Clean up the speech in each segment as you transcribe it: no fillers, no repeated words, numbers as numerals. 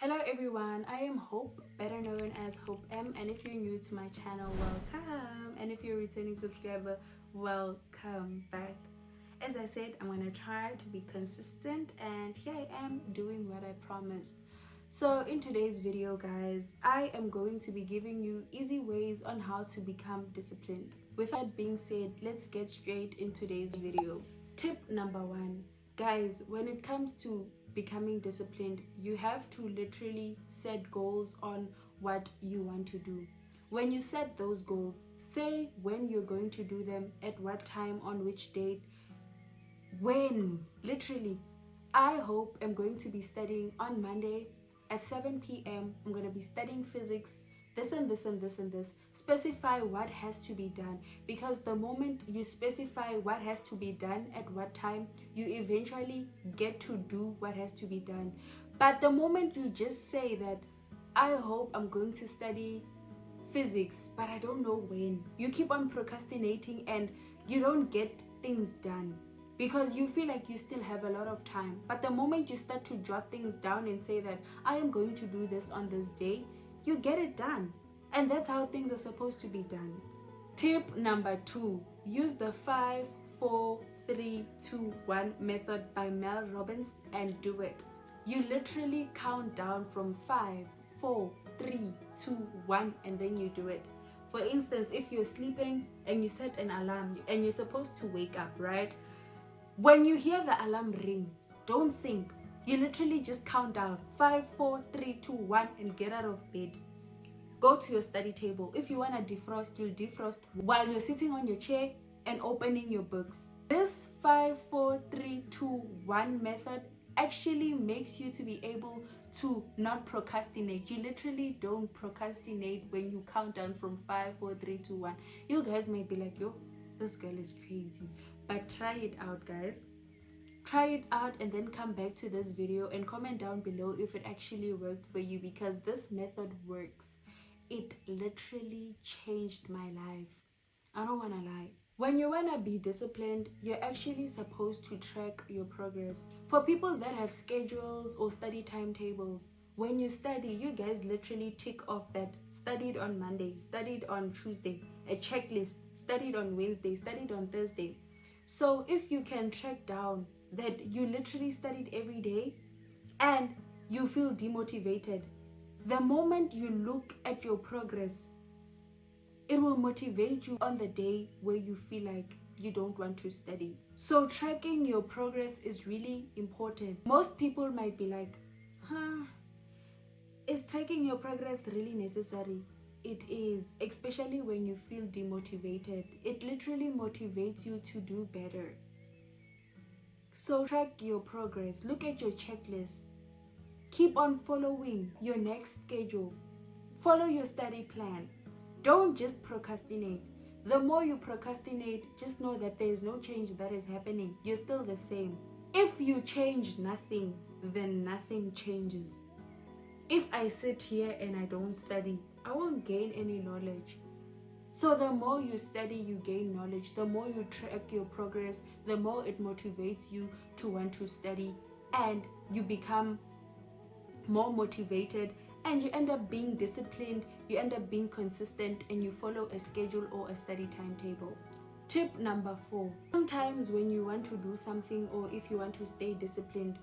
Hello everyone, I am Hope, better known as Hope.M, and if you're new to my channel, welcome, and if you're a returning subscriber, welcome back. As I said, I'm going to try to be consistent, and here I am doing what I promised. So in today's video, guys, I am going to be giving you easy ways on how to become disciplined. With that being said, let's get straight into today's video. Tip number 1. Guys, when it comes to becoming disciplined, you have to literally set goals on what you want to do. When you set those goals, say when you're going to do them, at what time, on which date, when. Literally, I hope I'm going to be studying on Monday at 7 p.m. I'm going to be studying physics, this and this and this and this. Specify what has to be done, because the moment you specify what has to be done at what time, you eventually get to do what has to be done. But the moment you just say that I hope I'm going to study physics, but I don't know when, you keep on procrastinating and you don't get things done because you feel like you still have a lot of time. But the moment you start to jot things down and say that I am going to do this on this day, you get it done. And that's how things are supposed to be done. Tip number 2, use the 5, 4, 3, 2, 1 method by Mel Robbins and do it. You literally count down from 5, 4, 3, 2, 1 and then you do it. For instance, if you're sleeping and you set an alarm and you're supposed to wake up, right? When you hear the alarm ring, don't think. You literally just count down 5, 4, 3, 2, 1 and get out of bed. Go to your study table. If you want to defrost, you'll defrost while you're sitting on your chair and opening your books. This 5, 4, 3, 2, 1 method actually makes you to be able to not procrastinate. You literally don't procrastinate when you count down from 5, 4, 3, 2, 1. You guys may be like, yo, this girl is crazy. But try it out, guys. Try it out and then come back to this video and comment down below if it actually worked for you, because this method works. It literally changed my life. I don't want to lie. When you want to be disciplined, you're actually supposed to track your progress. For people that have schedules or study timetables, when you study, you guys literally tick off that studied on Monday, studied on Tuesday, a checklist, studied on Wednesday, studied on Thursday. So if you can track down that you literally studied every day and you feel demotivated, the moment you look at your progress, it will motivate you on the day where you feel like you don't want to study. So tracking your progress is really important. Most people might be like, is tracking your progress really necessary? It is, especially when you feel demotivated. It literally motivates you to do better. So track your progress. Look at your checklist. Keep on following your next schedule. Follow your study plan. Don't just procrastinate. The more you procrastinate, just know that there is no change that is happening. You're still the same. If you change nothing, then nothing changes. If I sit here and I don't study, I won't gain any knowledge. So the more you study, you gain knowledge. The more you track your progress, the more it motivates you to want to study, and you become more motivated and you end up being disciplined, you end up being consistent, and you follow a schedule or a study timetable. Tip number 4. Sometimes when you want to do something or if you want to stay disciplined,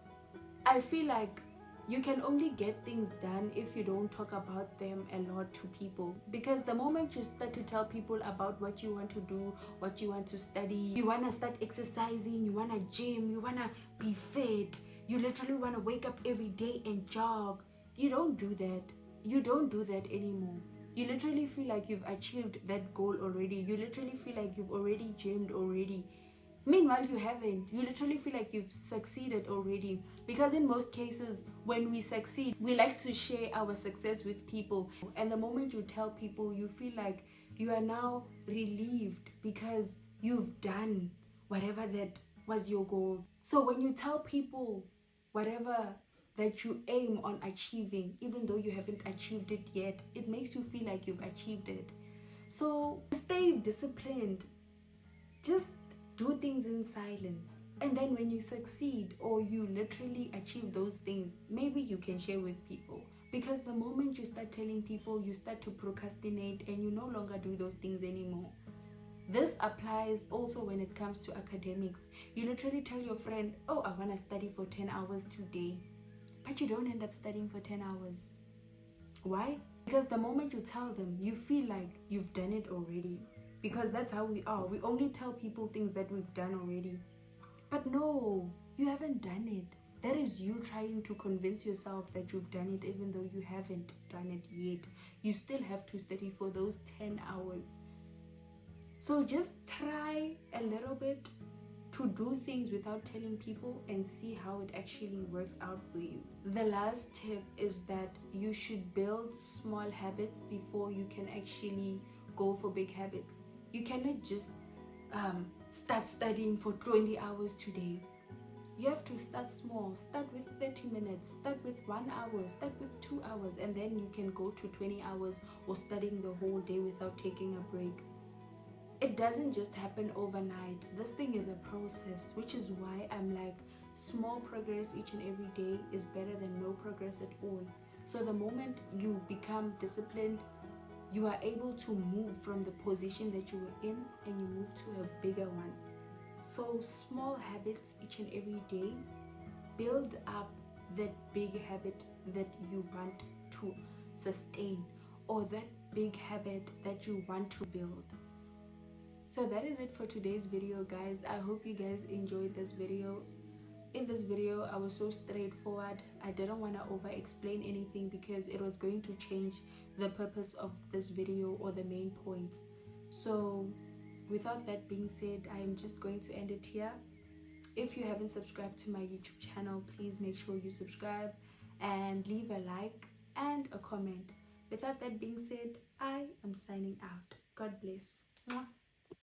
I feel like you can only get things done if you don't talk about them a lot to people. Because the moment you start to tell people about what you want to do, what you want to study, you want to start exercising, you want to gym, you want to be fit, you literally want to wake up every day and jog. You don't do that. You don't do that anymore. You literally feel like you've achieved that goal already. You literally feel like you've already gymmed already. Meanwhile, you haven't. You literally feel like you've succeeded already. Because in most cases, when we succeed, we like to share our success with people. And the moment you tell people, you feel like you are now relieved because you've done whatever that was your goal. So when you tell people whatever that you aim on achieving, even though you haven't achieved it yet, it makes you feel like you've achieved it. So stay disciplined. Just do things in silence. And then when you succeed or you literally achieve those things, maybe you can share with people. Because the moment you start telling people, you start to procrastinate and you no longer do those things anymore. This applies also when it comes to academics. You literally tell your friend, oh, I want to study for 10 hours today. But you don't end up studying for 10 hours. Why? Because the moment you tell them, you feel like you've done it already. Because that's how we are. We only tell people things that we've done already. But no, you haven't done it. That is you trying to convince yourself that you've done it even though you haven't done it yet. You still have to study for those 10 hours. So just try a little bit to do things without telling people and see how it actually works out for you. The last tip is that you should build small habits before you can actually go for big habits. You cannot just start studying for 20 hours today. You have to start small. Start with 30 minutes, start with 1 hour, start with 2 hours, and then you can go to 20 hours or studying the whole day without taking a break. It doesn't just happen overnight. This thing is a process, which is why I'm like, small progress each and every day is better than no progress at all. So the moment you become disciplined, you are able to move from the position that you were in and you move to a bigger one. So small habits each and every day build up that big habit that you want to sustain, or that big habit that you want to build. So that is it for today's video, guys. I hope you guys enjoyed this video. In this video, I was so straightforward. I didn't want to over explain anything because it was going to change the purpose of this video or the main points. So without that being said, I am just going to end it here. If you haven't subscribed to my YouTube channel, please make sure you subscribe and leave a like and a comment. Without that being said, I am signing out. God bless. Mwah.